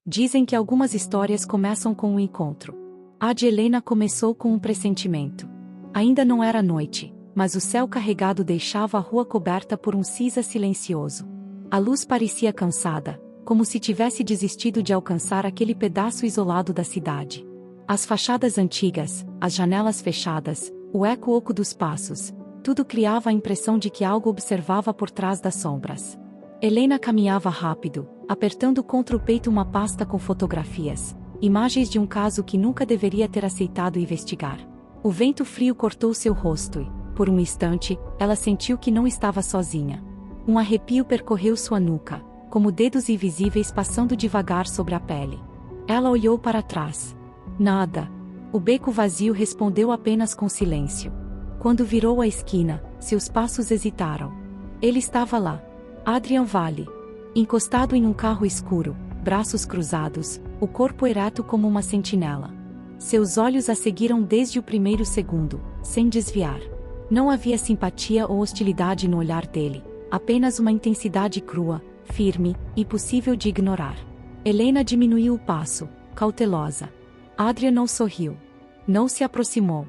Dizem que algumas histórias começam com um encontro. A de Helena começou com um pressentimento. Ainda não era noite, mas o céu carregado deixava a rua coberta por um cinza silencioso. A luz parecia cansada, como se tivesse desistido de alcançar aquele pedaço isolado da cidade. As fachadas antigas, as janelas fechadas, o eco oco dos passos, tudo criava a impressão de que algo observava por trás das sombras. Helena caminhava rápido, apertando contra o peito uma pasta com fotografias, imagens de um caso que nunca deveria ter aceitado investigar. O vento frio cortou seu rosto e, por um instante, ela sentiu que não estava sozinha. Um arrepio percorreu sua nuca, como dedos invisíveis passando devagar sobre a pele. Ela olhou para trás. Nada. O beco vazio respondeu apenas com silêncio. Quando virou a esquina, seus passos hesitaram. Ele estava lá. Adrian Vale. Encostado em um carro escuro, braços cruzados, o corpo ereto como uma sentinela. Seus olhos a seguiram desde o primeiro segundo, sem desviar. Não havia simpatia ou hostilidade no olhar dele, apenas uma intensidade crua, firme, impossível de ignorar. Helena diminuiu o passo, cautelosa. Adrian não sorriu. Não se aproximou.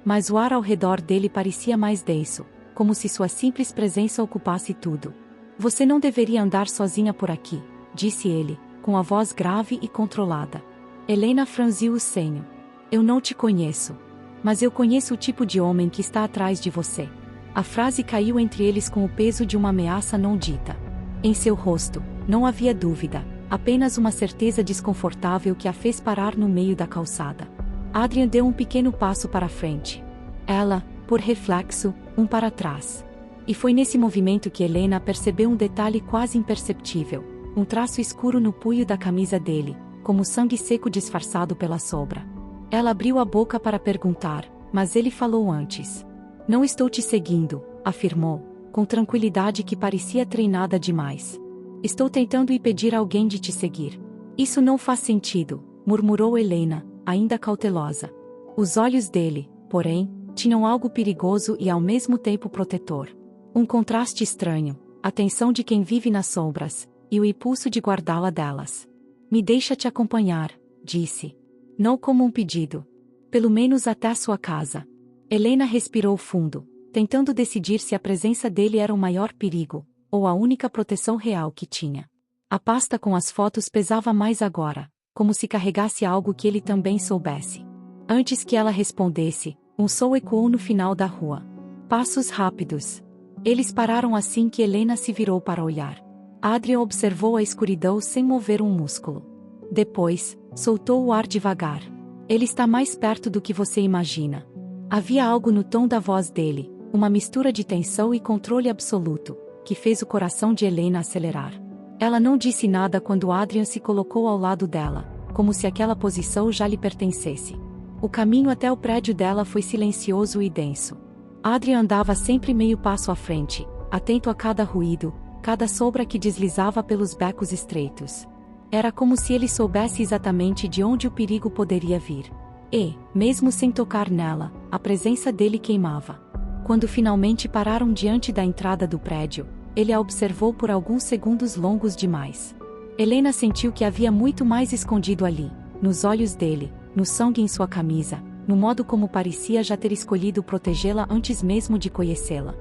Mas o ar ao redor dele parecia mais denso, como se sua simples presença ocupasse tudo. Você não deveria andar sozinha por aqui, disse ele, com a voz grave e controlada. Helena franziu o senho. Eu não te conheço. Mas eu conheço o tipo de homem que está atrás de você. A frase caiu entre eles com o peso de uma ameaça não dita. Em seu rosto, não havia dúvida, apenas uma certeza desconfortável que a fez parar no meio da calçada. Adrian deu um pequeno passo para frente. Ela, por reflexo, um para trás. E foi nesse movimento que Helena percebeu um detalhe quase imperceptível, um traço escuro no punho da camisa dele, como sangue seco disfarçado pela sombra. Ela abriu a boca para perguntar, mas ele falou antes. Não estou te seguindo, afirmou, com tranquilidade que parecia treinada demais. Estou tentando impedir alguém de te seguir. Isso não faz sentido, murmurou Helena, ainda cautelosa. Os olhos dele, porém, tinham algo perigoso e ao mesmo tempo protetor. Um contraste estranho, a tensão de quem vive nas sombras, e o impulso de guardá-la delas. Me deixa te acompanhar, disse. Não como um pedido. Pelo menos até a sua casa. Helena respirou fundo, tentando decidir se a presença dele era o maior perigo, ou a única proteção real que tinha. A pasta com as fotos pesava mais agora, como se carregasse algo que ele também soubesse. Antes que ela respondesse, um som ecoou no final da rua. Passos rápidos. Eles pararam assim que Helena se virou para olhar. Adrian observou a escuridão sem mover um músculo. Depois, soltou o ar devagar. Ele está mais perto do que você imagina. Havia algo no tom da voz dele, uma mistura de tensão e controle absoluto, que fez o coração de Helena acelerar. Ela não disse nada quando Adrian se colocou ao lado dela, como se aquela posição já lhe pertencesse. O caminho até o prédio dela foi silencioso e denso. Adrian andava sempre meio passo à frente, atento a cada ruído, cada sombra que deslizava pelos becos estreitos. Era como se ele soubesse exatamente de onde o perigo poderia vir. E, mesmo sem tocar nela, a presença dele queimava. Quando finalmente pararam diante da entrada do prédio, ele a observou por alguns segundos longos demais. Helena sentiu que havia muito mais escondido ali, nos olhos dele, no sangue em sua camisa, no modo como parecia já ter escolhido protegê-la antes mesmo de conhecê-la.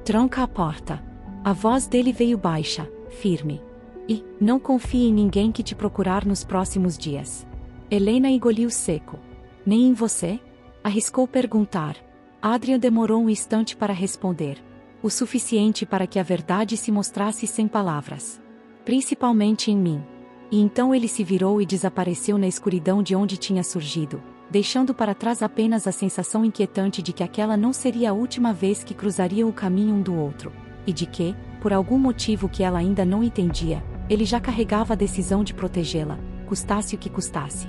Tranca a porta. A voz dele veio baixa, firme. E, não confie em ninguém que te procurar nos próximos dias. Helena engoliu seco. Nem em você? Arriscou perguntar. Adrian demorou um instante para responder. O suficiente para que a verdade se mostrasse sem palavras. Principalmente em mim. E então ele se virou e desapareceu na escuridão de onde tinha surgido, deixando para trás apenas a sensação inquietante de que aquela não seria a última vez que cruzariam o caminho um do outro, e de que, por algum motivo que ela ainda não entendia, ele já carregava a decisão de protegê-la, custasse o que custasse.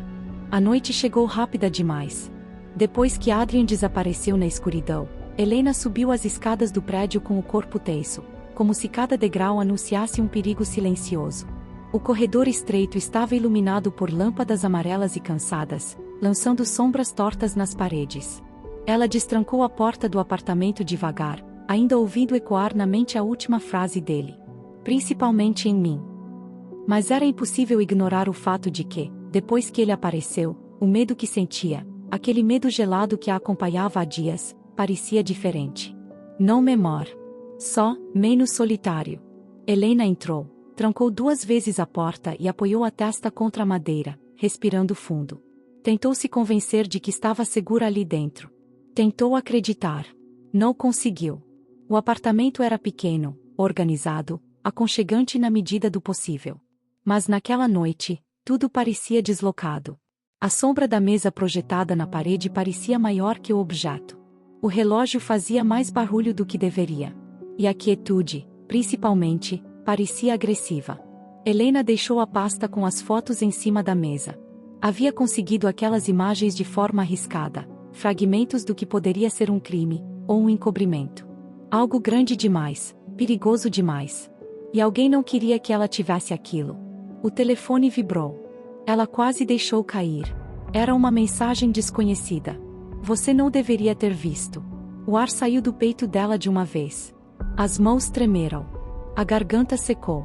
A noite chegou rápida demais. Depois que Adrian desapareceu na escuridão, Helena subiu as escadas do prédio com o corpo tenso, como se cada degrau anunciasse um perigo silencioso. O corredor estreito estava iluminado por lâmpadas amarelas e cansadas, lançando sombras tortas nas paredes. Ela destrancou a porta do apartamento devagar, ainda ouvindo ecoar na mente a última frase dele. Principalmente em mim. Mas era impossível ignorar o fato de que, depois que ele apareceu, o medo que sentia, aquele medo gelado que a acompanhava há dias, parecia diferente. Não menor. Só, menos solitário. Helena entrou, trancou 2 vezes a porta e apoiou a testa contra a madeira, respirando fundo. Tentou se convencer de que estava segura ali dentro. Tentou acreditar. Não conseguiu. O apartamento era pequeno, organizado, aconchegante na medida do possível. Mas naquela noite, tudo parecia deslocado. A sombra da mesa projetada na parede parecia maior que o objeto. O relógio fazia mais barulho do que deveria. E a quietude, principalmente, parecia agressiva. Helena deixou a pasta com as fotos em cima da mesa. Havia conseguido aquelas imagens de forma arriscada, fragmentos do que poderia ser um crime, ou um encobrimento. Algo grande demais, perigoso demais. E alguém não queria que ela tivesse aquilo. O telefone vibrou. Ela quase deixou cair. Era uma mensagem desconhecida. Você não deveria ter visto. O ar saiu do peito dela de uma vez. As mãos tremeram. A garganta secou.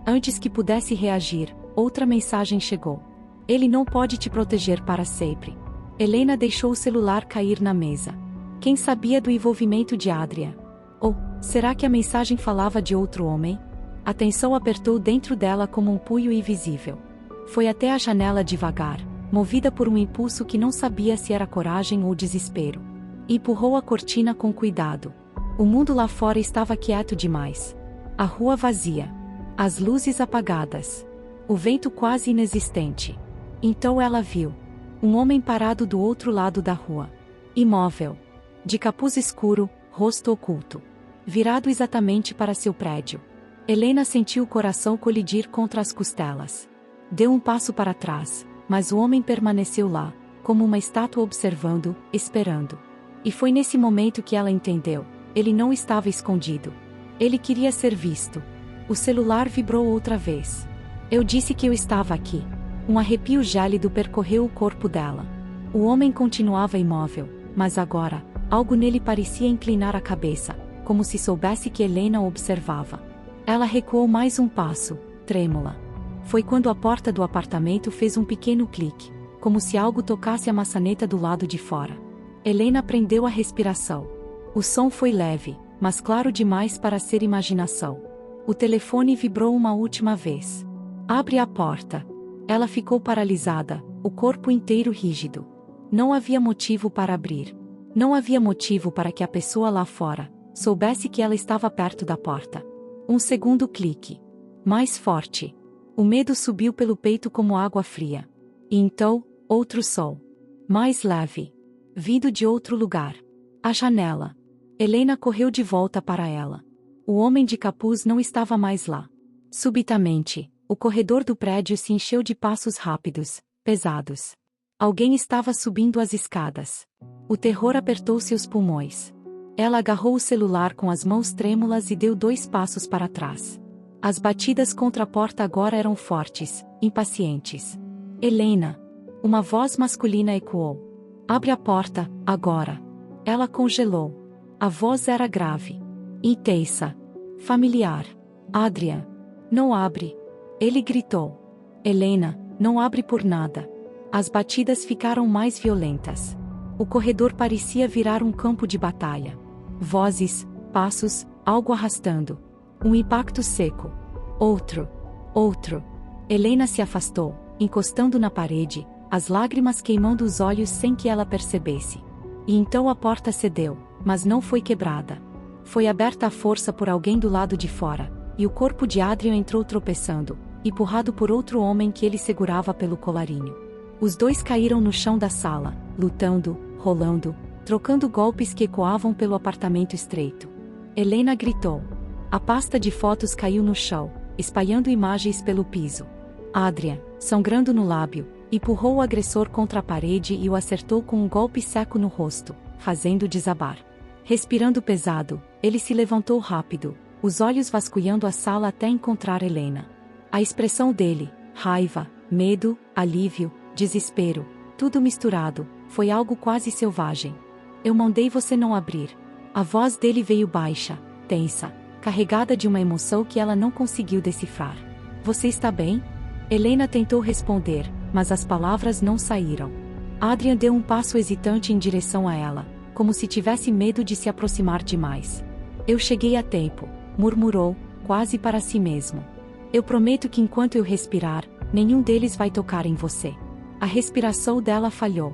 Antes que pudesse reagir, outra mensagem chegou. Ele não pode te proteger para sempre. Helena deixou o celular cair na mesa. Quem sabia do envolvimento de Adrian? Ou, será que a mensagem falava de outro homem? A tensão apertou dentro dela como um punho invisível. Foi até a janela devagar, movida por um impulso que não sabia se era coragem ou desespero. Empurrou a cortina com cuidado. O mundo lá fora estava quieto demais. A rua vazia. As luzes apagadas. O vento quase inexistente. Então ela viu um homem parado do outro lado da rua. Imóvel. De capuz escuro, rosto oculto. Virado exatamente para seu prédio. Helena sentiu o coração colidir contra as costelas. Deu um passo para trás, mas o homem permaneceu lá, como uma estátua observando, esperando. E foi nesse momento que ela entendeu. Ele não estava escondido. Ele queria ser visto. O celular vibrou outra vez. Eu disse que eu estava aqui. Um arrepio gélido percorreu o corpo dela. O homem continuava imóvel, mas agora, algo nele parecia inclinar a cabeça, como se soubesse que Helena o observava. Ela recuou mais um passo, trêmula. Foi quando a porta do apartamento fez um pequeno clique, como se algo tocasse a maçaneta do lado de fora. Helena prendeu a respiração. O som foi leve, mas claro demais para ser imaginação. O telefone vibrou uma última vez. Abre a porta. Ela ficou paralisada, o corpo inteiro rígido. Não havia motivo para abrir. Não havia motivo para que a pessoa lá fora soubesse que ela estava perto da porta. Um segundo clique. Mais forte. O medo subiu pelo peito como água fria. E então, outro som. Mais leve. Vindo de outro lugar. A janela. Helena correu de volta para ela. O homem de capuz não estava mais lá. Subitamente, o corredor do prédio se encheu de passos rápidos, pesados. Alguém estava subindo as escadas. O terror apertou seus pulmões. Ela agarrou o celular com as mãos trêmulas e deu 2 passos para trás. As batidas contra a porta agora eram fortes, impacientes. Helena! Uma voz masculina ecoou. Abre a porta, agora. Ela congelou. A voz era grave. Intensa. Familiar. Adrian. Não abre. Ele gritou. Helena, não abre por nada. As batidas ficaram mais violentas. O corredor parecia virar um campo de batalha. Vozes, passos, algo arrastando. Um impacto seco. Outro. Outro. Helena se afastou, encostando na parede, as lágrimas queimando os olhos sem que ela percebesse. E então a porta cedeu, mas não foi quebrada. Foi aberta à força por alguém do lado de fora, e o corpo de Adrian entrou tropeçando, empurrado por outro homem que ele segurava pelo colarinho. Os dois caíram no chão da sala, lutando, rolando, trocando golpes que ecoavam pelo apartamento estreito. Helena gritou. A pasta de fotos caiu no chão, espalhando imagens pelo piso. Adrian, sangrando no lábio, empurrou o agressor contra a parede e o acertou com um golpe seco no rosto, fazendo desabar. Respirando pesado, ele se levantou rápido, os olhos vasculhando a sala até encontrar Helena. A expressão dele, raiva, medo, alívio, desespero, tudo misturado, foi algo quase selvagem. Eu mandei você não abrir. A voz dele veio baixa, tensa, carregada de uma emoção que ela não conseguiu decifrar. Você está bem? Helena tentou responder, mas as palavras não saíram. Adrian deu um passo hesitante em direção a ela, como se tivesse medo de se aproximar demais. Eu cheguei a tempo, murmurou, quase para si mesmo. Eu prometo que enquanto eu respirar, nenhum deles vai tocar em você. A respiração dela falhou.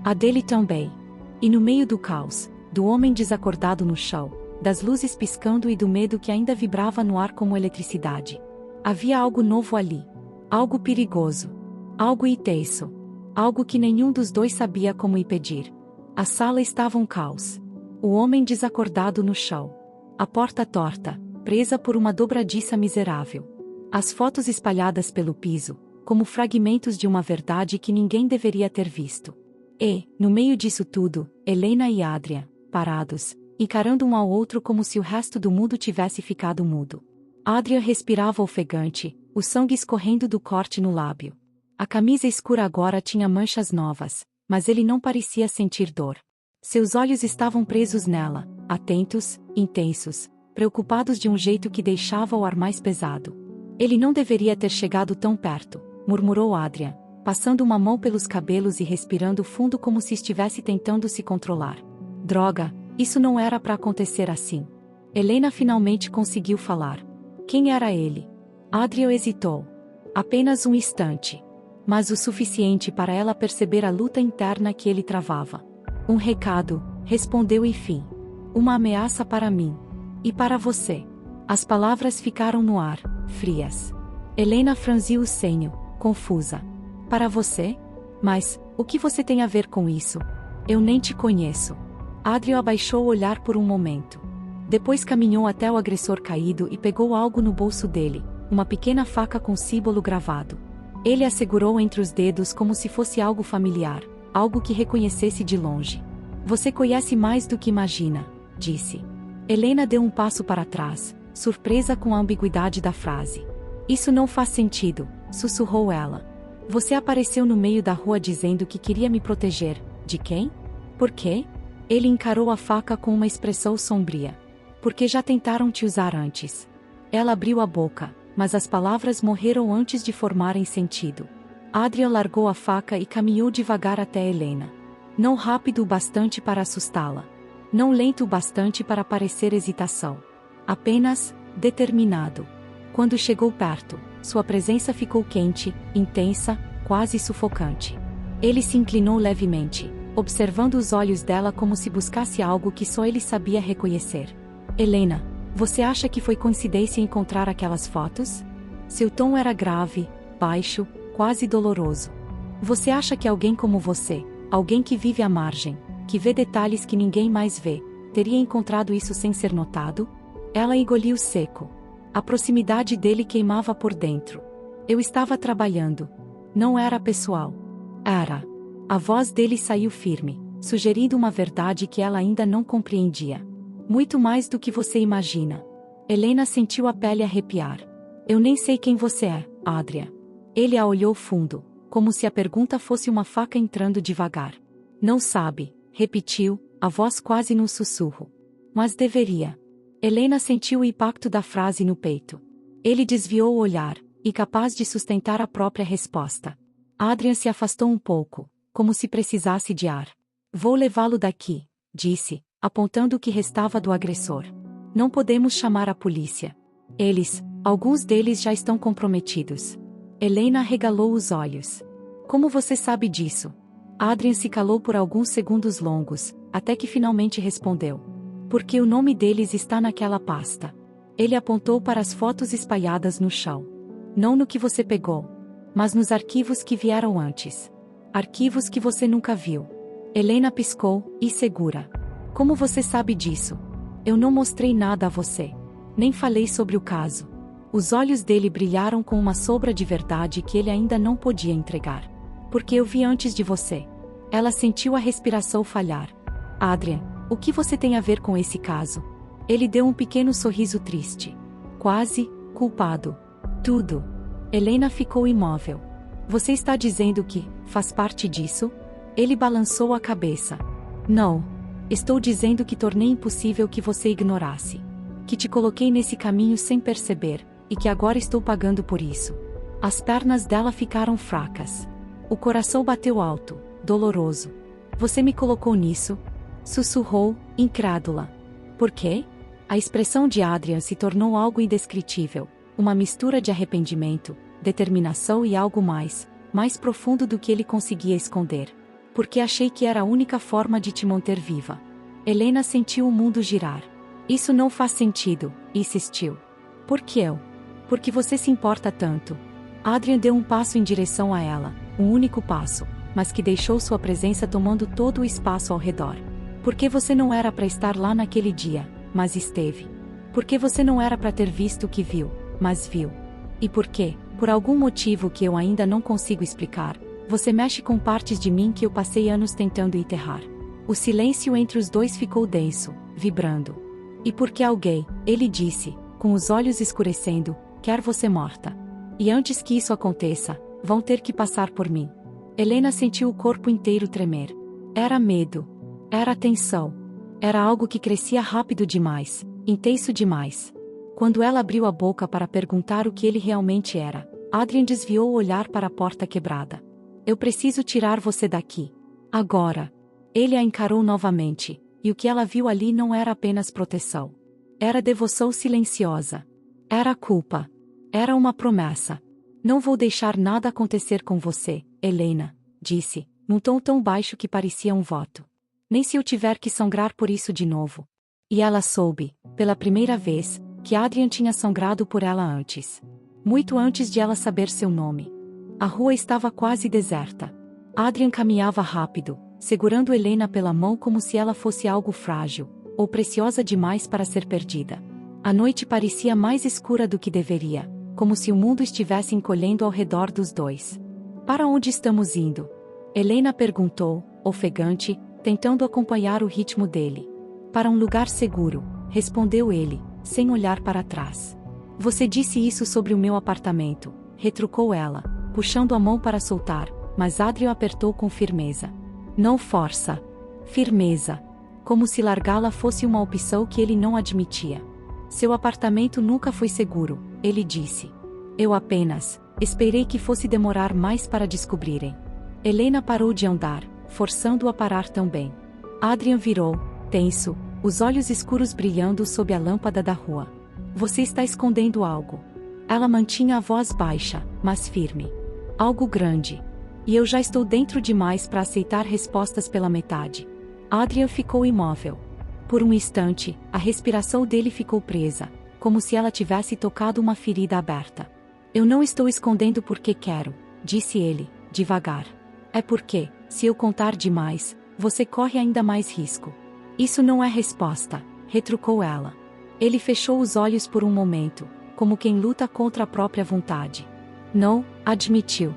A dele também. E no meio do caos, do homem desacordado no chão, das luzes piscando e do medo que ainda vibrava no ar como eletricidade, havia algo novo ali. Algo perigoso. Algo intenso. Algo que nenhum dos dois sabia como impedir. A sala estava um caos. O homem desacordado no chão. A porta torta, presa por uma dobradiça miserável. As fotos espalhadas pelo piso, como fragmentos de uma verdade que ninguém deveria ter visto. E, no meio disso tudo, Helena e Adrian, parados, encarando um ao outro como se o resto do mundo tivesse ficado mudo. Adrian respirava ofegante, o sangue escorrendo do corte no lábio. A camisa escura agora tinha manchas novas, mas ele não parecia sentir dor. Seus olhos estavam presos nela, atentos, intensos, preocupados de um jeito que deixava o ar mais pesado. Ele não deveria ter chegado tão perto, murmurou Adrian, passando uma mão pelos cabelos e respirando fundo como se estivesse tentando se controlar. Droga, isso não era para acontecer assim. Helena finalmente conseguiu falar. Quem era ele? Adrian hesitou. Apenas um instante. Mas o suficiente para ela perceber a luta interna que ele travava. Um recado, respondeu enfim. Uma ameaça para mim. E para você. As palavras ficaram no ar, frias. Helena franziu o senho, confusa. Para você? Mas, o que você tem a ver com isso? Eu nem te conheço. Adrian abaixou o olhar por um momento. Depois caminhou até o agressor caído e pegou algo no bolso dele, uma pequena faca com símbolo gravado. Ele a segurou entre os dedos como se fosse algo familiar, algo que reconhecesse de longe. Você conhece mais do que imagina, disse. Helena deu um passo para trás, surpresa com a ambiguidade da frase. Isso não faz sentido, sussurrou ela. Você apareceu no meio da rua dizendo que queria me proteger. De quem? Por quê? Ele encarou a faca com uma expressão sombria. Porque já tentaram te usar antes. Ela abriu a boca, mas as palavras morreram antes de formarem sentido. Adrian largou a faca e caminhou devagar até Helena. Não rápido o bastante para assustá-la. Não lento o bastante para parecer hesitação. Apenas, determinado. Quando chegou perto, sua presença ficou quente, intensa, quase sufocante. Ele se inclinou levemente, observando os olhos dela como se buscasse algo que só ele sabia reconhecer. Helena, você acha que foi coincidência encontrar aquelas fotos? Seu tom era grave, baixo, quase doloroso. Você acha que alguém como você, alguém que vive à margem, que vê detalhes que ninguém mais vê, teria encontrado isso sem ser notado? Ela engoliu seco. A proximidade dele queimava por dentro. Eu estava trabalhando. Não era pessoal. Era. A voz dele saiu firme, sugerindo uma verdade que ela ainda não compreendia. Muito mais do que você imagina. Helena sentiu a pele arrepiar. Eu nem sei quem você é, Adrian. Ele a olhou fundo, como se a pergunta fosse uma faca entrando devagar. Não sabe, repetiu, a voz quase num sussurro. Mas deveria. Helena sentiu o impacto da frase no peito. Ele desviou o olhar, incapaz de sustentar a própria resposta. Adrian se afastou um pouco, como se precisasse de ar. Vou levá-lo daqui, disse, apontando o que restava do agressor. Não podemos chamar a polícia. Alguns deles já estão comprometidos. Helena regalou os olhos. Como você sabe disso? Adrian se calou por alguns segundos longos, até que finalmente respondeu. Porque o nome deles está naquela pasta. Ele apontou para as fotos espalhadas no chão. Não no que você pegou, mas nos arquivos que vieram antes. Arquivos que você nunca viu. Helena piscou, insegura. Como você sabe disso? Eu não mostrei nada a você. Nem falei sobre o caso. Os olhos dele brilharam com uma sombra de verdade que ele ainda não podia entregar. Porque eu vi antes de você. Ela sentiu a respiração falhar. Adrian, o que você tem a ver com esse caso? Ele deu um pequeno sorriso triste. Quase, culpado. Tudo. Helena ficou imóvel. Você está dizendo que faz parte disso? Ele balançou a cabeça. Não. Estou dizendo que tornei impossível que você ignorasse. Que te coloquei nesse caminho sem perceber, e que agora estou pagando por isso. As pernas dela ficaram fracas. O coração bateu alto, doloroso. Você me colocou nisso? Sussurrou, incrédula. Por quê? A expressão de Adrian se tornou algo indescritível, uma mistura de arrependimento, determinação e algo mais profundo do que ele conseguia esconder. Porque achei que era a única forma de te manter viva. Helena sentiu o mundo girar. Isso não faz sentido, insistiu. Por que eu? Porque você se importa tanto. Adrian deu um passo em direção a ela, um único passo, mas que deixou sua presença tomando todo o espaço ao redor. Porque você não era para estar lá naquele dia, mas esteve. Porque você não era para ter visto o que viu, mas viu. E por quê? Por algum motivo que eu ainda não consigo explicar, você mexe com partes de mim que eu passei anos tentando enterrar. O silêncio entre os dois ficou denso, vibrando. E porque alguém, ele disse, com os olhos escurecendo, quer você morta. E antes que isso aconteça, vão ter que passar por mim. Helena sentiu o corpo inteiro tremer. Era medo. Era tensão. Era algo que crescia rápido demais, intenso demais. Quando ela abriu a boca para perguntar o que ele realmente era, Adrian desviou o olhar para a porta quebrada. Eu preciso tirar você daqui. Agora. Ele a encarou novamente, e o que ela viu ali não era apenas proteção. Era devoção silenciosa. Era culpa. Era uma promessa. Não vou deixar nada acontecer com você, Helena, disse, num tom tão baixo que parecia um voto. Nem se eu tiver que sangrar por isso de novo. E ela soube, pela primeira vez, que Adrian tinha sangrado por ela antes. Muito antes de ela saber seu nome. A rua estava quase deserta. Adrian caminhava rápido, segurando Helena pela mão como se ela fosse algo frágil, ou preciosa demais para ser perdida. A noite parecia mais escura do que deveria, como se o mundo estivesse encolhendo ao redor dos dois. Para onde estamos indo? Helena perguntou, ofegante, tentando acompanhar o ritmo dele. Para um lugar seguro, respondeu ele, sem olhar para trás. Você disse isso sobre o meu apartamento, retrucou ela, puxando a mão para soltar, mas Adrian apertou com firmeza. Não força. Firmeza. Como se largá-la fosse uma opção que ele não admitia. Seu apartamento nunca foi seguro, ele disse. Eu apenas esperei que fosse demorar mais para descobrirem. Helena parou de andar, forçando-o a parar também. Adrian virou, tenso, os olhos escuros brilhando sob a lâmpada da rua. Você está escondendo algo. Ela mantinha a voz baixa, mas firme. Algo grande. E eu já estou dentro demais para aceitar respostas pela metade. Adrian ficou imóvel. Por um instante, a respiração dele ficou presa, como se ela tivesse tocado uma ferida aberta. Eu não estou escondendo porque quero, disse ele, devagar. É porque, se eu contar demais, você corre ainda mais risco. Isso não é resposta, retrucou ela. Ele fechou os olhos por um momento, como quem luta contra a própria vontade. Não, admitiu.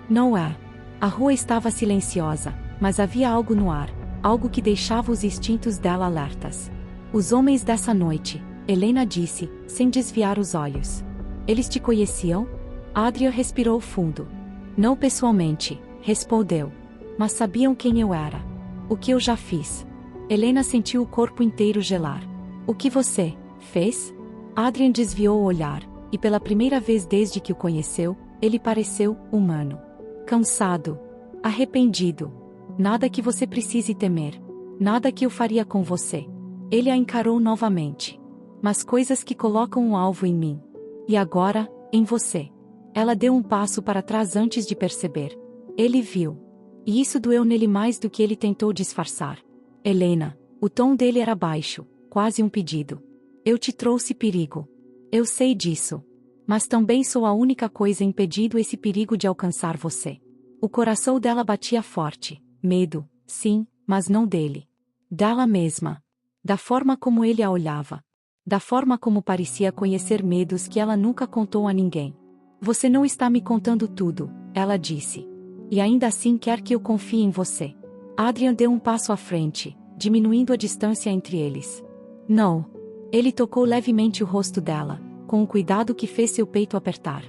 Não é. A rua estava silenciosa, mas havia algo no ar, algo que deixava os instintos dela alertas. Os homens dessa noite, Helena disse, sem desviar os olhos. Eles te conheciam? Adrian respirou fundo. Não pessoalmente, respondeu. Mas sabiam quem eu era. O que eu já fiz. Helena sentiu o corpo inteiro gelar. O que você fez? Adrian desviou o olhar, e pela primeira vez desde que o conheceu, ele pareceu humano. Cansado. Arrependido. Nada que você precise temer. Nada que eu faria com você. Ele a encarou novamente. Mas coisas que colocam um alvo em mim. E agora, em você. Ela deu um passo para trás antes de perceber. Ele viu. E isso doeu nele mais do que ele tentou disfarçar. Helena, o tom dele era baixo, quase um pedido. Eu te trouxe perigo. Eu sei disso. Mas também sou a única coisa impedindo esse perigo de alcançar você. O coração dela batia forte. Medo, sim, mas não dele. Dela mesma. Da forma como ele a olhava. Da forma como parecia conhecer medos que ela nunca contou a ninguém. Você não está me contando tudo, ela disse. E ainda assim quer que eu confie em você. Adrian deu um passo à frente, diminuindo a distância entre eles. Não. Ele tocou levemente o rosto dela, com um cuidado que fez seu peito apertar.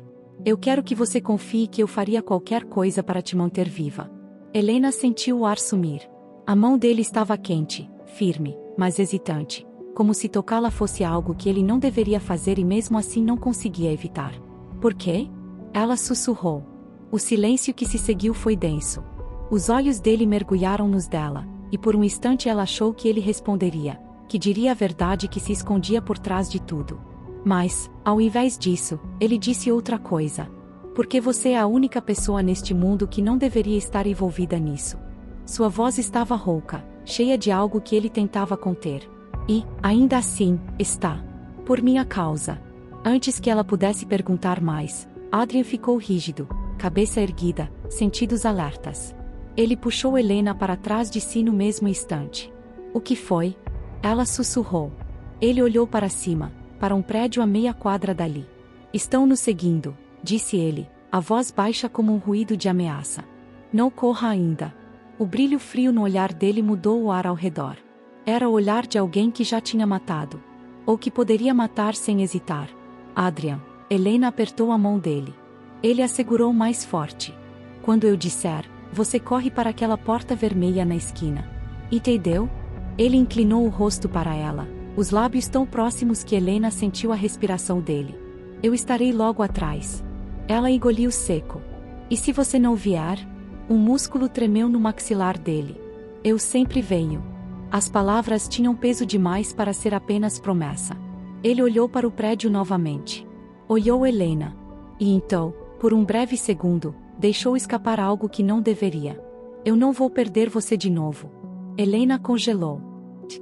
Eu quero que você confie que eu faria qualquer coisa para te manter viva. Helena sentiu o ar sumir. A mão dele estava quente, firme, mas hesitante, como se tocá-la fosse algo que ele não deveria fazer e mesmo assim não conseguia evitar. Por quê? Ela sussurrou. O silêncio que se seguiu foi denso. Os olhos dele mergulharam nos dela, e por um instante ela achou que ele responderia, que diria a verdade que se escondia por trás de tudo. Mas, ao invés disso, ele disse outra coisa. Porque você é a única pessoa neste mundo que não deveria estar envolvida nisso. Sua voz estava rouca, cheia de algo que ele tentava conter. E, ainda assim, está. Por minha causa. Antes que ela pudesse perguntar mais, Adrian ficou rígido, cabeça erguida, sentidos alertas. Ele puxou Helena para trás de si no mesmo instante. O que foi? Ela sussurrou. Ele olhou para cima, para um prédio a meia quadra dali. Estão nos seguindo, disse ele, a voz baixa como um ruído de ameaça. Não corra ainda. O brilho frio no olhar dele mudou o ar ao redor. Era o olhar de alguém que já tinha matado. Ou que poderia matar sem hesitar. Adrian. Helena apertou a mão dele. Ele a segurou mais forte. Quando eu disser, você corre para aquela porta vermelha na esquina. Entendeu? Ele inclinou o rosto para ela, os lábios tão próximos que Helena sentiu a respiração dele. Eu estarei logo atrás. Ela engoliu seco. E se você não vier? Um músculo tremeu no maxilar dele. Eu sempre venho. As palavras tinham peso demais para ser apenas promessa. Ele olhou para o prédio novamente. Olhou Helena. E então, por um breve segundo, deixou escapar algo que não deveria. Eu não vou perder você de novo. Helena congelou.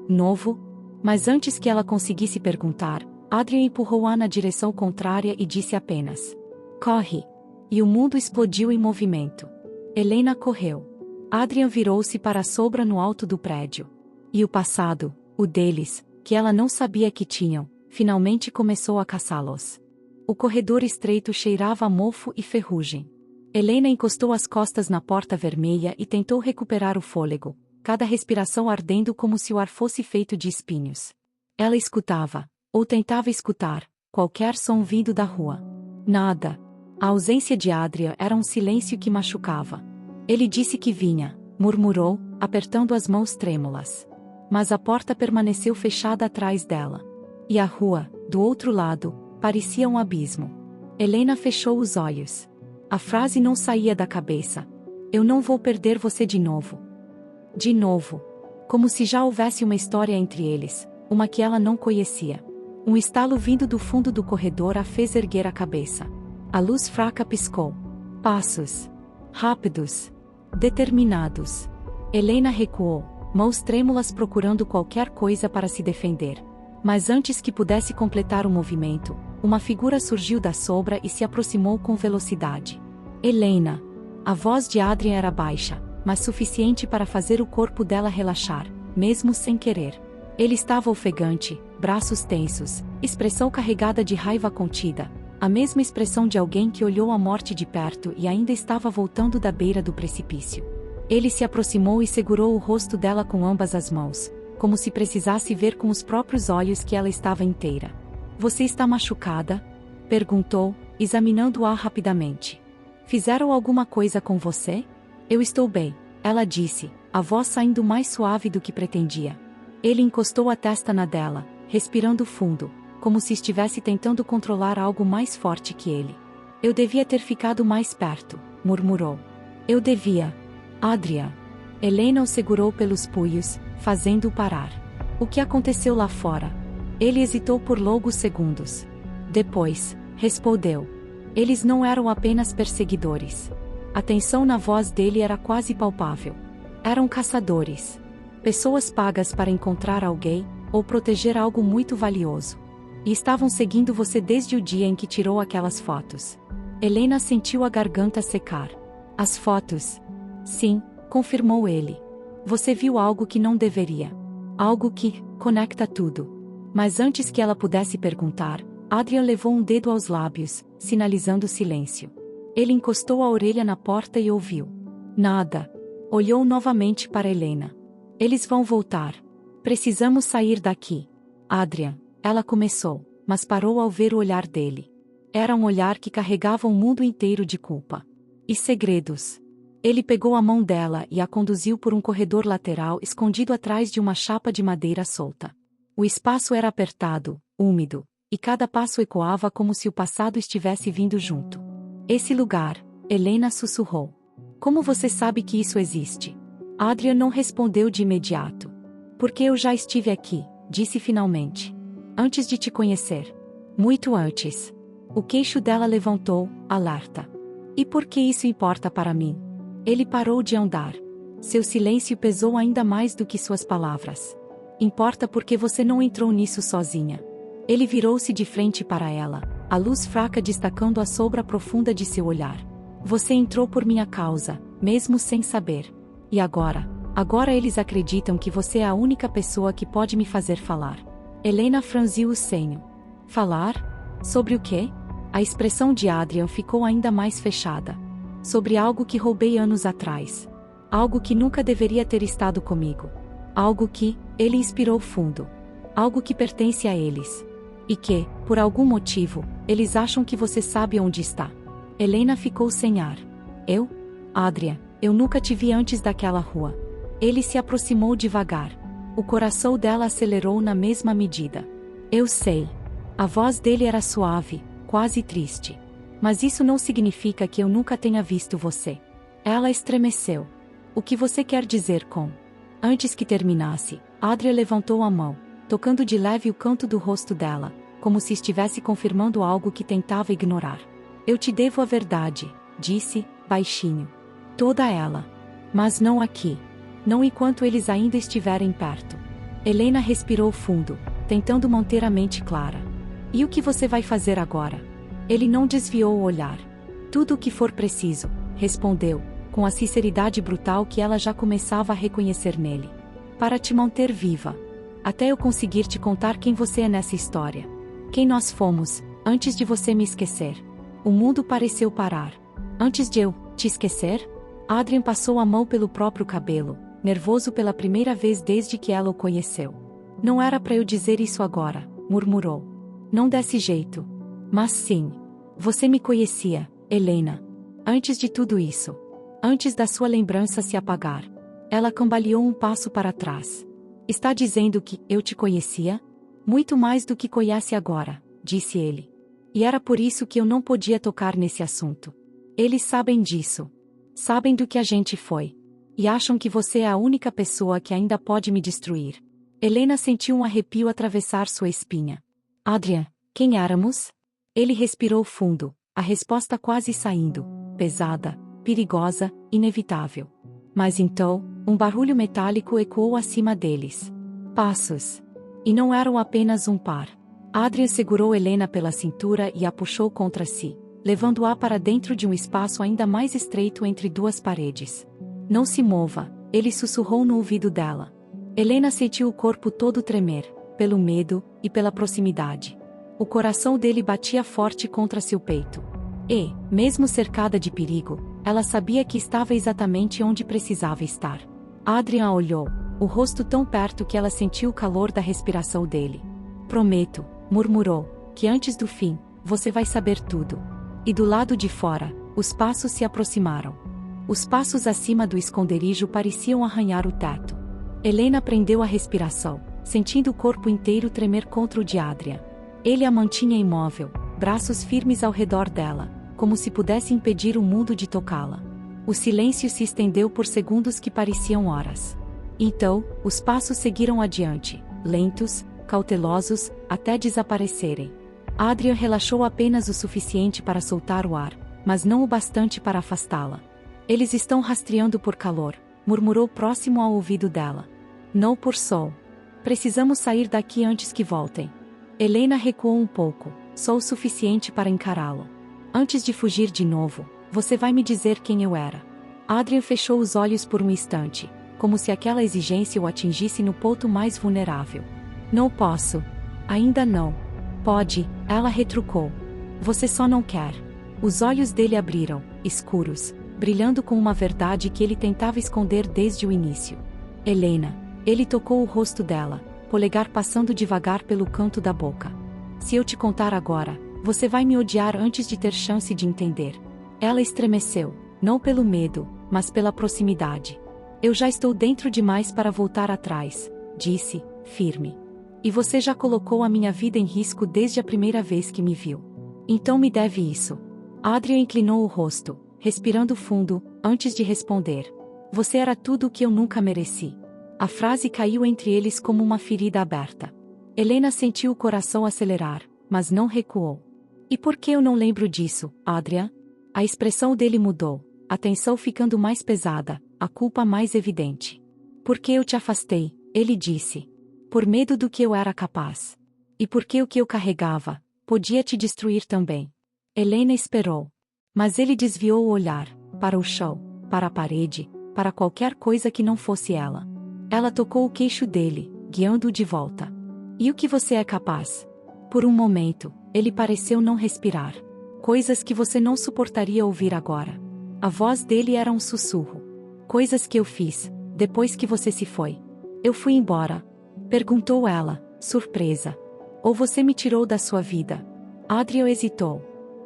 Novo? Mas antes que ela conseguisse perguntar, Adrian empurrou-a na direção contrária e disse apenas: corre! E o mundo explodiu em movimento. Helena correu. Adrian virou-se para a sombra no alto do prédio. E o passado, o deles, que ela não sabia que tinham, finalmente começou a caçá-los. O corredor estreito cheirava a mofo e ferrugem. Helena encostou as costas na porta vermelha e tentou recuperar o fôlego, cada respiração ardendo como se o ar fosse feito de espinhos. Ela escutava, ou tentava escutar, qualquer som vindo da rua. Nada. A ausência de Adrian era um silêncio que machucava. Ele disse que vinha, murmurou, apertando as mãos trêmulas. Mas a porta permaneceu fechada atrás dela. E a rua, do outro lado, parecia um abismo. Helena fechou os olhos. A frase não saía da cabeça. Eu não vou perder você de novo. De novo. Como se já houvesse uma história entre eles, uma que ela não conhecia. Um estalo vindo do fundo do corredor a fez erguer a cabeça. A luz fraca piscou. Passos. Rápidos. Determinados. Helena recuou, mãos trêmulas procurando qualquer coisa para se defender. Mas antes que pudesse completar o movimento, uma figura surgiu da sombra e se aproximou com velocidade. Helena. A voz de Adrian era baixa, mas suficiente para fazer o corpo dela relaxar, mesmo sem querer. Ele estava ofegante, braços tensos, expressão carregada de raiva contida, a mesma expressão de alguém que olhou a morte de perto e ainda estava voltando da beira do precipício. Ele se aproximou e segurou o rosto dela com ambas as mãos, como se precisasse ver com os próprios olhos que ela estava inteira. Você está machucada? Perguntou, examinando-a rapidamente. Fizeram alguma coisa com você? Eu estou bem, ela disse, a voz saindo mais suave do que pretendia. Ele encostou a testa na dela, respirando fundo, como se estivesse tentando controlar algo mais forte que ele. Eu devia ter ficado mais perto, murmurou. Eu devia. Adrian. Helena o segurou pelos punhos, fazendo-o parar. O que aconteceu lá fora? Ele hesitou por longos segundos. Depois, respondeu. Eles não eram apenas perseguidores. A tensão na voz dele era quase palpável. Eram caçadores. Pessoas pagas para encontrar alguém, ou proteger algo muito valioso. E estavam seguindo você desde o dia em que tirou aquelas fotos. Helena sentiu a garganta secar. As fotos? Sim, confirmou ele. Você viu algo que não deveria. Algo que conecta tudo. Mas antes que ela pudesse perguntar, Adrian levou um dedo aos lábios, sinalizando silêncio. Ele encostou a orelha na porta e ouviu. Nada. Olhou novamente para Helena. Eles vão voltar. Precisamos sair daqui. Adrian, ela começou, mas parou ao ver o olhar dele. Era um olhar que carregava um mundo inteiro de culpa. E segredos. Ele pegou a mão dela e a conduziu por um corredor lateral escondido atrás de uma chapa de madeira solta. O espaço era apertado, úmido, e cada passo ecoava como se o passado estivesse vindo junto. Esse lugar, Helena sussurrou. Como você sabe que isso existe? Adrian não respondeu de imediato. Porque eu já estive aqui, disse finalmente. Antes de te conhecer. Muito antes. O queixo dela levantou, alerta. E por que isso importa para mim? Ele parou de andar. Seu silêncio pesou ainda mais do que suas palavras. Importa porque você não entrou nisso sozinha. Ele virou-se de frente para ela, a luz fraca destacando a sombra profunda de seu olhar. Você entrou por minha causa, mesmo sem saber. E agora eles acreditam que você é a única pessoa que pode me fazer falar. Helena franziu o senho. Falar? Sobre o quê? A expressão de Adrian ficou ainda mais fechada. Sobre algo que roubei anos atrás. Algo que nunca deveria ter estado comigo. Algo que, ele inspirou fundo. Algo que pertence a eles. E que, por algum motivo, eles acham que você sabe onde está. Helena ficou sem ar. Eu? Adrian, eu nunca te vi antes daquela rua. Ele se aproximou devagar. O coração dela acelerou na mesma medida. Eu sei. A voz dele era suave, quase triste. Mas isso não significa que eu nunca tenha visto você. Ela estremeceu. O que você quer dizer com? Antes que terminasse, Adrian levantou a mão, tocando de leve o canto do rosto dela, como se estivesse confirmando algo que tentava ignorar. Eu te devo a verdade, disse, baixinho. Toda ela. Mas não aqui. Não enquanto eles ainda estiverem perto. Helena respirou fundo, tentando manter a mente clara. E o que você vai fazer agora? Ele não desviou o olhar. Tudo o que for preciso, respondeu, com a sinceridade brutal que ela já começava a reconhecer nele. Para te manter viva. Até eu conseguir te contar quem você é nessa história. Quem nós fomos, antes de você me esquecer. O mundo pareceu parar. Antes de eu te esquecer? Adrian passou a mão pelo próprio cabelo, nervoso pela primeira vez desde que ela o conheceu. Não era para eu dizer isso agora, murmurou. Não desse jeito. Mas sim. Você me conhecia, Helena. Antes de tudo isso. Antes da sua lembrança se apagar. Ela cambaleou um passo para trás. Está dizendo que eu te conhecia? Muito mais do que conhece agora, disse ele. E era por isso que eu não podia tocar nesse assunto. Eles sabem disso. Sabem do que a gente foi. E acham que você é a única pessoa que ainda pode me destruir. Helena sentiu um arrepio atravessar sua espinha. Adrian, quem éramos? Ele respirou fundo, a resposta quase saindo, pesada, perigosa, inevitável. Mas então, um barulho metálico ecoou acima deles. Passos. E não eram apenas um par. Adrian segurou Helena pela cintura e a puxou contra si, levando-a para dentro de um espaço ainda mais estreito entre duas paredes. Não se mova, ele sussurrou no ouvido dela. Helena sentiu o corpo todo tremer, pelo medo e pela proximidade. O coração dele batia forte contra seu peito. E, mesmo cercada de perigo, ela sabia que estava exatamente onde precisava estar. Adrian a olhou, o rosto tão perto que ela sentiu o calor da respiração dele. Prometo, murmurou, que antes do fim, você vai saber tudo. E do lado de fora, os passos se aproximaram. Os passos acima do esconderijo pareciam arranhar o teto. Helena prendeu a respiração, sentindo o corpo inteiro tremer contra o de Adrian. Ele a mantinha imóvel, braços firmes ao redor dela, como se pudesse impedir o mundo de tocá-la. O silêncio se estendeu por segundos que pareciam horas. Então, os passos seguiram adiante, lentos, cautelosos, até desaparecerem. Adrian relaxou apenas o suficiente para soltar o ar, mas não o bastante para afastá-la. Eles estão rastreando por calor, murmurou próximo ao ouvido dela. Não por sol. Precisamos sair daqui antes que voltem. Helena recuou um pouco, só o suficiente para encará-lo. Antes de fugir de novo, você vai me dizer quem eu era. Adrian fechou os olhos por um instante, como se aquela exigência o atingisse no ponto mais vulnerável. Não posso. Ainda não. Pode, ela retrucou. Você só não quer. Os olhos dele abriram, escuros, brilhando com uma verdade que ele tentava esconder desde o início. Helena. Ele tocou o rosto dela, polegar passando devagar pelo canto da boca. Se eu te contar agora, você vai me odiar antes de ter chance de entender. Ela estremeceu, não pelo medo, mas pela proximidade. Eu já estou dentro demais para voltar atrás, disse, firme. E você já colocou a minha vida em risco desde a primeira vez que me viu. Então me deve isso. Adrian inclinou o rosto, respirando fundo, antes de responder. Você era tudo o que eu nunca mereci. A frase caiu entre eles como uma ferida aberta. Helena sentiu o coração acelerar, mas não recuou. E por que eu não lembro disso, Adrian? A expressão dele mudou, a tensão ficando mais pesada, a culpa mais evidente. Porque eu te afastei, ele disse. Por medo do que eu era capaz. E porque o que eu carregava podia te destruir também. Helena esperou. Mas ele desviou o olhar, para o chão, para a parede, para qualquer coisa que não fosse ela. Ela tocou o queixo dele, guiando-o de volta. E o que você é capaz? Por um momento, ele pareceu não respirar. Coisas que você não suportaria ouvir agora. A voz dele era um sussurro. Coisas que eu fiz, depois que você se foi. Eu fui embora. Perguntou ela, surpresa. Ou você me tirou da sua vida? Adrian hesitou.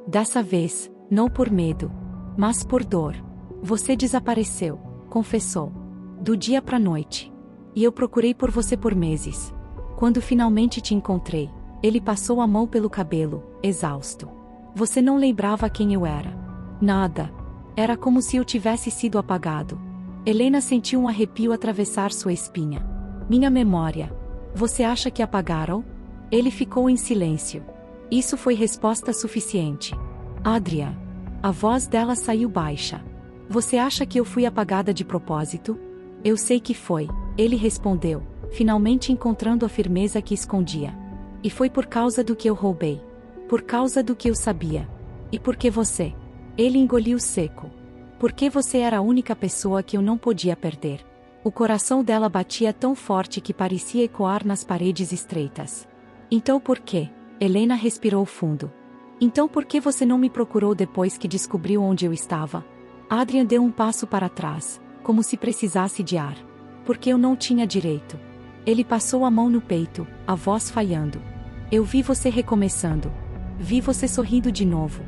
Dessa vez, não por medo, mas por dor. Você desapareceu, confessou. Do dia pra noite. E eu procurei por você por meses. Quando finalmente te encontrei, ele passou a mão pelo cabelo, exausto. Você não lembrava quem eu era. Nada. Era como se eu tivesse sido apagado. Helena sentiu um arrepio atravessar sua espinha. Minha memória. Você acha que apagaram? Ele ficou em silêncio. Isso foi resposta suficiente. Adrian. A voz dela saiu baixa. Você acha que eu fui apagada de propósito? Eu sei que foi, ele respondeu, finalmente encontrando a firmeza que escondia. E foi por causa do que eu roubei. Por causa do que eu sabia. E porque você? Ele engoliu seco. Porque você era a única pessoa que eu não podia perder. O coração dela batia tão forte que parecia ecoar nas paredes estreitas. Então por quê? Helena respirou fundo. Então por que você não me procurou depois que descobriu onde eu estava? Adrian deu um passo para trás, como se precisasse de ar. Porque eu não tinha direito. Ele passou a mão no peito, a voz falhando. Eu vi você recomeçando. Vi você sorrindo de novo.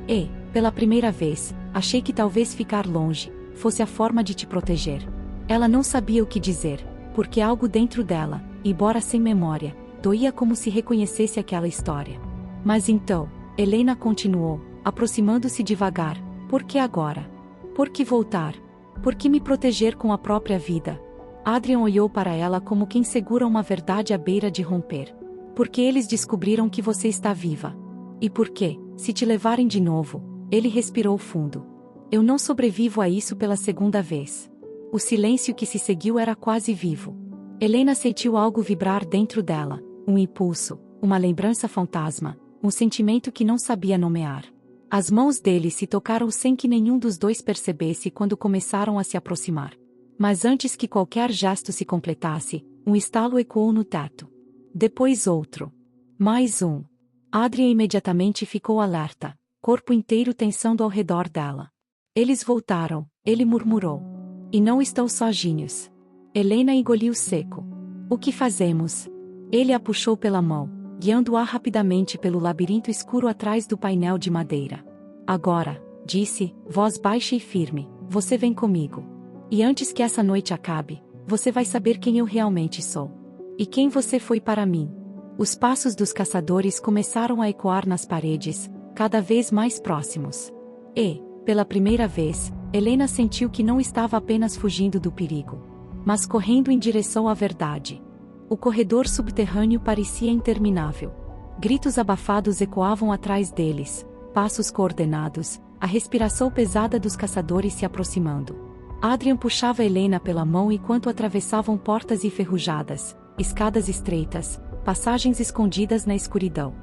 E, pela primeira vez, achei que talvez ficar longe fosse a forma de te proteger. Ela não sabia o que dizer, porque algo dentro dela, embora sem memória, doía como se reconhecesse aquela história. Mas então, Helena continuou, aproximando-se devagar. Por que agora? Por que voltar? Por que me proteger com a própria vida? Adrian olhou para ela como quem segura uma verdade à beira de romper. Porque eles descobriram que você está viva. E por quê? Se te levarem de novo, ele respirou fundo. Eu não sobrevivo a isso pela segunda vez. O silêncio que se seguiu era quase vivo. Helena sentiu algo vibrar dentro dela, um impulso, uma lembrança fantasma, um sentimento que não sabia nomear. As mãos dele se tocaram sem que nenhum dos dois percebesse quando começaram a se aproximar. Mas antes que qualquer gesto se completasse, um estalo ecoou no teto. Depois outro. Mais um. Adrian imediatamente ficou alerta, corpo inteiro tensando ao redor dela. Eles voltaram, ele murmurou. E não estão sozinhos. Helena engoliu seco. O que fazemos? Ele a puxou pela mão, guiando-a rapidamente pelo labirinto escuro atrás do painel de madeira. Agora, disse, voz baixa e firme, você vem comigo. E antes que essa noite acabe, você vai saber quem eu realmente sou. E quem você foi para mim. Os passos dos caçadores começaram a ecoar nas paredes, cada vez mais próximos. E, pela primeira vez, Helena sentiu que não estava apenas fugindo do perigo, mas correndo em direção à verdade. O corredor subterrâneo parecia interminável. Gritos abafados ecoavam atrás deles, passos coordenados, a respiração pesada dos caçadores se aproximando. Adrian puxava Helena pela mão enquanto atravessavam portas enferrujadas, escadas estreitas, passagens escondidas na escuridão.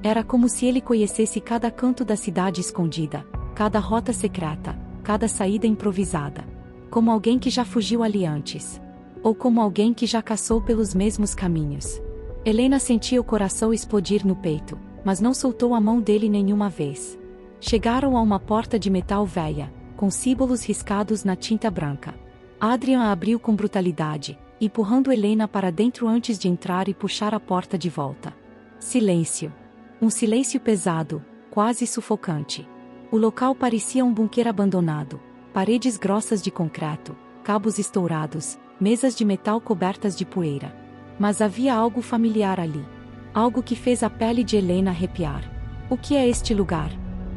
Era como se ele conhecesse cada canto da cidade escondida, cada rota secreta, cada saída improvisada. Como alguém que já fugiu ali antes. Ou como alguém que já caçou pelos mesmos caminhos. Helena sentia o coração explodir no peito, mas não soltou a mão dele nenhuma vez. Chegaram a uma porta de metal velha, com símbolos riscados na tinta branca. Adrian a abriu com brutalidade, empurrando Helena para dentro antes de entrar e puxar a porta de volta. Silêncio. Um silêncio pesado, quase sufocante. O local parecia um bunker abandonado, paredes grossas de concreto, cabos estourados, mesas de metal cobertas de poeira. Mas havia algo familiar ali. Algo que fez a pele de Helena arrepiar. O que é este lugar?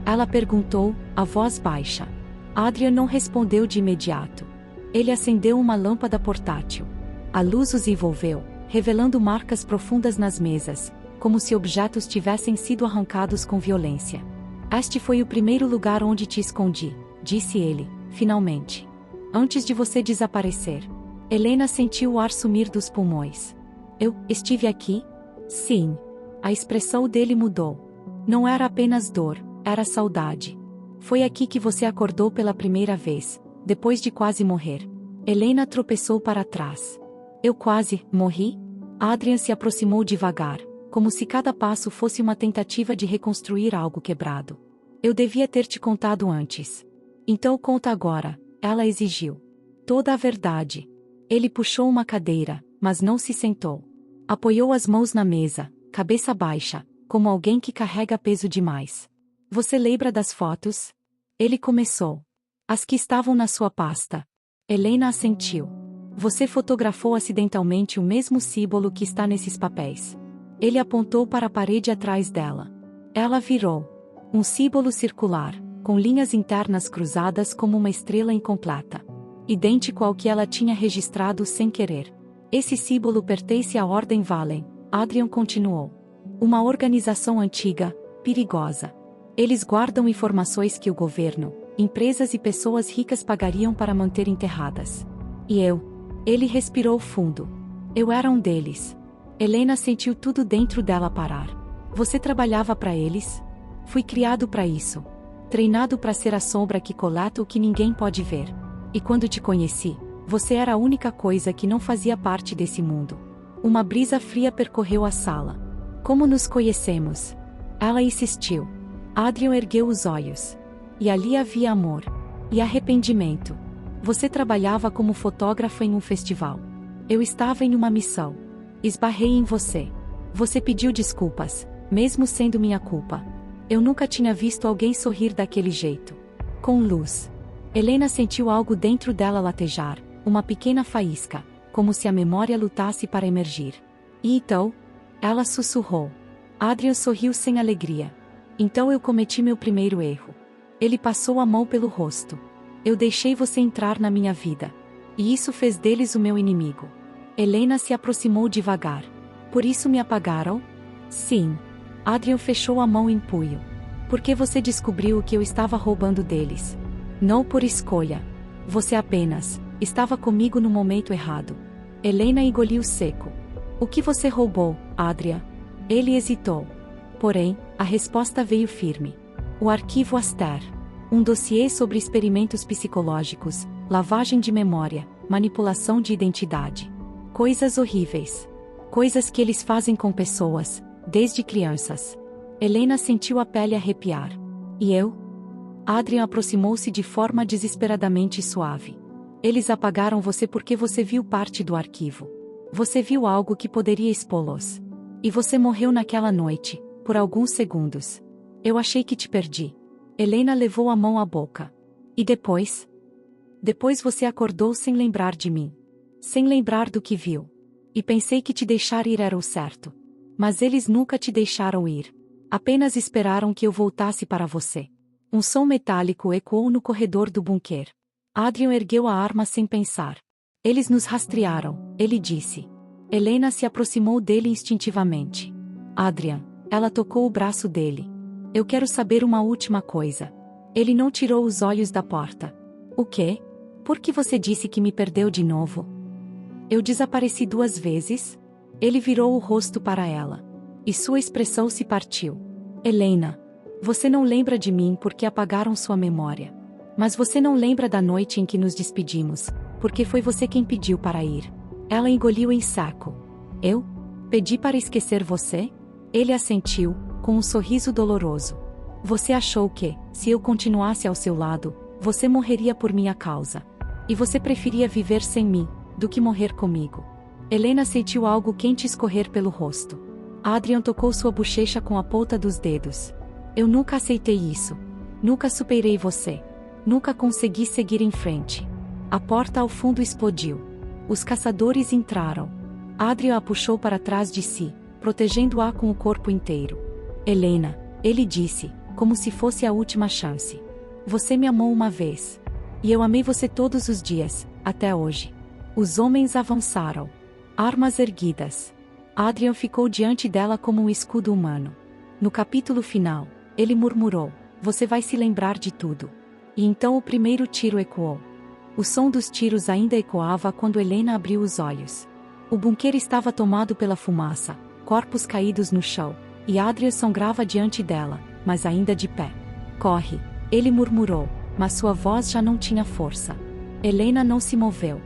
Ela perguntou, a voz baixa. Adrian não respondeu de imediato. Ele acendeu uma lâmpada portátil. A luz os envolveu, revelando marcas profundas nas mesas, como se objetos tivessem sido arrancados com violência. Este foi o primeiro lugar onde te escondi, disse ele, finalmente. Antes de você desaparecer. Helena sentiu o ar sumir dos pulmões. Eu estive aqui? Sim. A expressão dele mudou. Não era apenas dor, era saudade. Foi aqui que você acordou pela primeira vez, depois de quase morrer. Helena tropeçou para trás. Eu quase morri? Adrian se aproximou devagar, como se cada passo fosse uma tentativa de reconstruir algo quebrado. Eu devia ter te contado antes. Então conta agora, ela exigiu. Toda a verdade. Ele puxou uma cadeira, mas não se sentou. Apoiou as mãos na mesa, cabeça baixa, como alguém que carrega peso demais. Você lembra das fotos? Ele começou. As que estavam na sua pasta. Helena assentiu. Você fotografou acidentalmente o mesmo símbolo que está nesses papéis. Ele apontou para a parede atrás dela. Ela virou. Um símbolo circular, com linhas internas cruzadas como uma estrela incompleta. Idêntico ao que ela tinha registrado sem querer. Esse símbolo pertence à Ordem Valen, Adrian continuou. Uma organização antiga, perigosa. Eles guardam informações que o governo, empresas e pessoas ricas pagariam para manter enterradas. E eu? Ele respirou fundo. Eu era um deles. Helena sentiu tudo dentro dela parar. Você trabalhava para eles? Fui criado para isso. Treinado para ser a sombra que coleta o que ninguém pode ver. E quando te conheci, você era a única coisa que não fazia parte desse mundo. Uma brisa fria percorreu a sala. Como nos conhecemos? Ela insistiu. Adrian ergueu os olhos. E ali havia amor. E arrependimento. Você trabalhava como fotógrafa em um festival. Eu estava em uma missão. Esbarrei em você. Você pediu desculpas, mesmo sendo minha culpa. Eu nunca tinha visto alguém sorrir daquele jeito. Com luz. Helena sentiu algo dentro dela latejar, uma pequena faísca, como se a memória lutasse para emergir. E então? Ela sussurrou. Adrian sorriu sem alegria. Então eu cometi meu primeiro erro. Ele passou a mão pelo rosto. Eu deixei você entrar na minha vida. E isso fez deles o meu inimigo. Helena se aproximou devagar. Por isso me apagaram? Sim. Adrian fechou a mão em punho. Porque você descobriu que eu estava roubando deles. Não por escolha. Você apenas estava comigo no momento errado. Helena engoliu seco. O que você roubou, Adrian? Ele hesitou. Porém, a resposta veio firme. O arquivo Aster. Um dossiê sobre experimentos psicológicos, lavagem de memória, manipulação de identidade. Coisas horríveis. Coisas que eles fazem com pessoas, desde crianças. Helena sentiu a pele arrepiar. E eu? Adrian aproximou-se de forma desesperadamente suave. Eles apagaram você porque você viu parte do arquivo. Você viu algo que poderia expô-los. E você morreu naquela noite, por alguns segundos. Eu achei que te perdi. Helena levou a mão à boca. E depois? Depois você acordou sem lembrar de mim. Sem lembrar do que viu. E pensei que te deixar ir era o certo. Mas eles nunca te deixaram ir. Apenas esperaram que eu voltasse para você. Um som metálico ecoou no corredor do bunker. Adrian ergueu a arma sem pensar. Eles nos rastrearam, ele disse. Helena se aproximou dele instintivamente. Adrian, ela tocou o braço dele. Eu quero saber uma última coisa. Ele não tirou os olhos da porta. O quê? Por que você disse que me perdeu de novo? Eu desapareci 2 vezes? Ele virou o rosto para ela. E sua expressão se partiu. Helena. Você não lembra de mim porque apagaram sua memória. Mas você não lembra da noite em que nos despedimos, porque foi você quem pediu para ir. Ela engoliu em seco. Eu? Pedi para esquecer você? Ele assentiu, com um sorriso doloroso. Você achou que, se eu continuasse ao seu lado, você morreria por minha causa. E você preferia viver sem mim, do que morrer comigo. Helena sentiu algo quente escorrer pelo rosto. Adrian tocou sua bochecha com a ponta dos dedos. Eu nunca aceitei isso. Nunca superei você. Nunca consegui seguir em frente. A porta ao fundo explodiu. Os caçadores entraram. Adrian a puxou para trás de si, protegendo-a com o corpo inteiro. Helena, ele disse, como se fosse a última chance. Você me amou uma vez. E eu amei você todos os dias, até hoje. Os homens avançaram. Armas erguidas. Adrian ficou diante dela como um escudo humano. No capítulo final, ele murmurou, você vai se lembrar de tudo. E então o primeiro tiro ecoou. O som dos tiros ainda ecoava quando Helena abriu os olhos. O bunker estava tomado pela fumaça, corpos caídos no chão, e Adrian sangrava diante dela, mas ainda de pé. Corre, ele murmurou, mas sua voz já não tinha força. Helena não se moveu.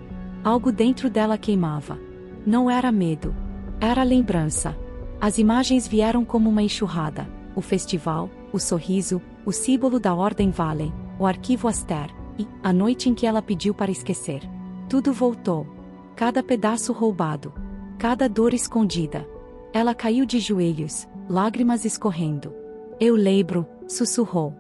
Algo dentro dela queimava. Não era medo. Era lembrança. As imagens vieram como uma enxurrada. O festival, o sorriso, o símbolo da Ordem Valen, o arquivo Aster, e a noite em que ela pediu para esquecer. Tudo voltou. Cada pedaço roubado. Cada dor escondida. Ela caiu de joelhos, lágrimas escorrendo. Eu lembro, sussurrou.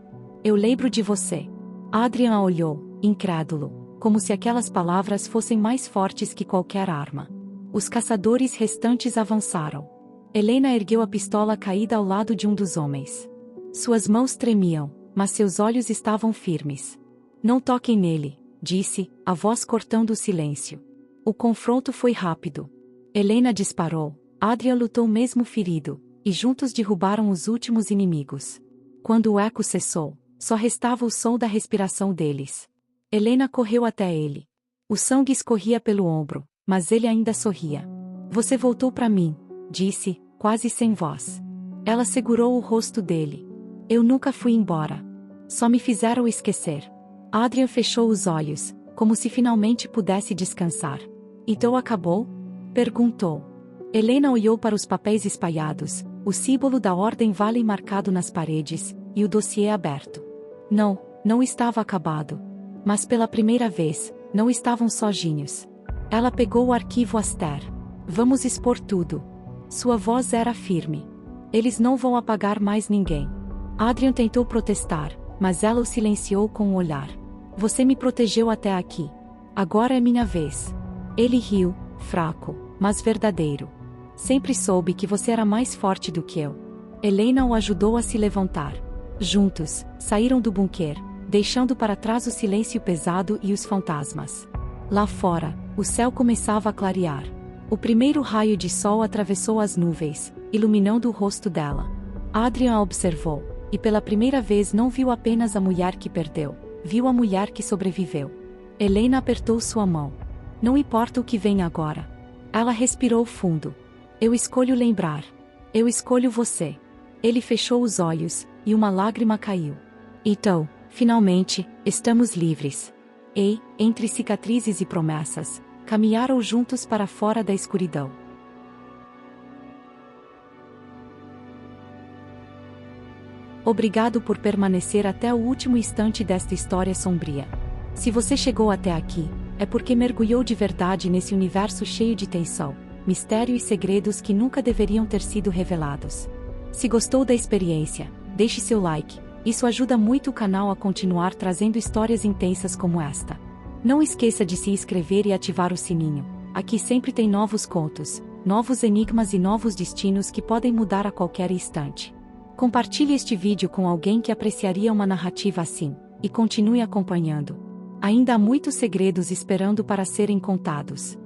Eu lembro de você. Adrian a olhou, incrédulo, como se aquelas palavras fossem mais fortes que qualquer arma. Os caçadores restantes avançaram. Helena ergueu a pistola caída ao lado de um dos homens. Suas mãos tremiam, mas seus olhos estavam firmes. Não toquem nele, disse, a voz cortando o silêncio. O confronto foi rápido. Helena disparou, Adrian lutou mesmo ferido, e juntos derrubaram os últimos inimigos. Quando o eco cessou, só restava o som da respiração deles. Helena correu até ele. O sangue escorria pelo ombro, mas ele ainda sorria. Você voltou para mim, disse, quase sem voz. Ela segurou o rosto dele. Eu nunca fui embora. Só me fizeram esquecer. Adrian fechou os olhos, como se finalmente pudesse descansar. Então acabou? Perguntou. Helena olhou para os papéis espalhados, o símbolo da Ordem Valen marcado nas paredes, e o dossiê aberto. Não, não estava acabado. Mas pela primeira vez, não estavam sozinhos. Ela pegou o arquivo Aster. Vamos expor tudo. Sua voz era firme. Eles não vão apagar mais ninguém. Adrian tentou protestar, mas ela o silenciou com um olhar. Você me protegeu até aqui. Agora é minha vez. Ele riu, fraco, mas verdadeiro. Sempre soube que você era mais forte do que eu. Helena o ajudou a se levantar. Juntos, saíram do bunker, deixando para trás o silêncio pesado e os fantasmas. Lá fora, o céu começava a clarear. O primeiro raio de sol atravessou as nuvens, iluminando o rosto dela. Adrian a observou, e pela primeira vez não viu apenas a mulher que perdeu, viu a mulher que sobreviveu. Helena apertou sua mão. Não importa o que vem agora. Ela respirou fundo. Eu escolho lembrar. Eu escolho você. Ele fechou os olhos, e uma lágrima caiu. Então, finalmente, estamos livres. E, entre cicatrizes e promessas, caminharam juntos para fora da escuridão. Obrigado por permanecer até o último instante desta história sombria. Se você chegou até aqui, é porque mergulhou de verdade nesse universo cheio de tensão, mistério e segredos que nunca deveriam ter sido revelados. Se gostou da experiência, deixe seu like, isso ajuda muito o canal a continuar trazendo histórias intensas como esta. Não esqueça de se inscrever e ativar o sininho, aqui sempre tem novos contos, novos enigmas e novos destinos que podem mudar a qualquer instante. Compartilhe este vídeo com alguém que apreciaria uma narrativa assim, e continue acompanhando. Ainda há muitos segredos esperando para serem contados.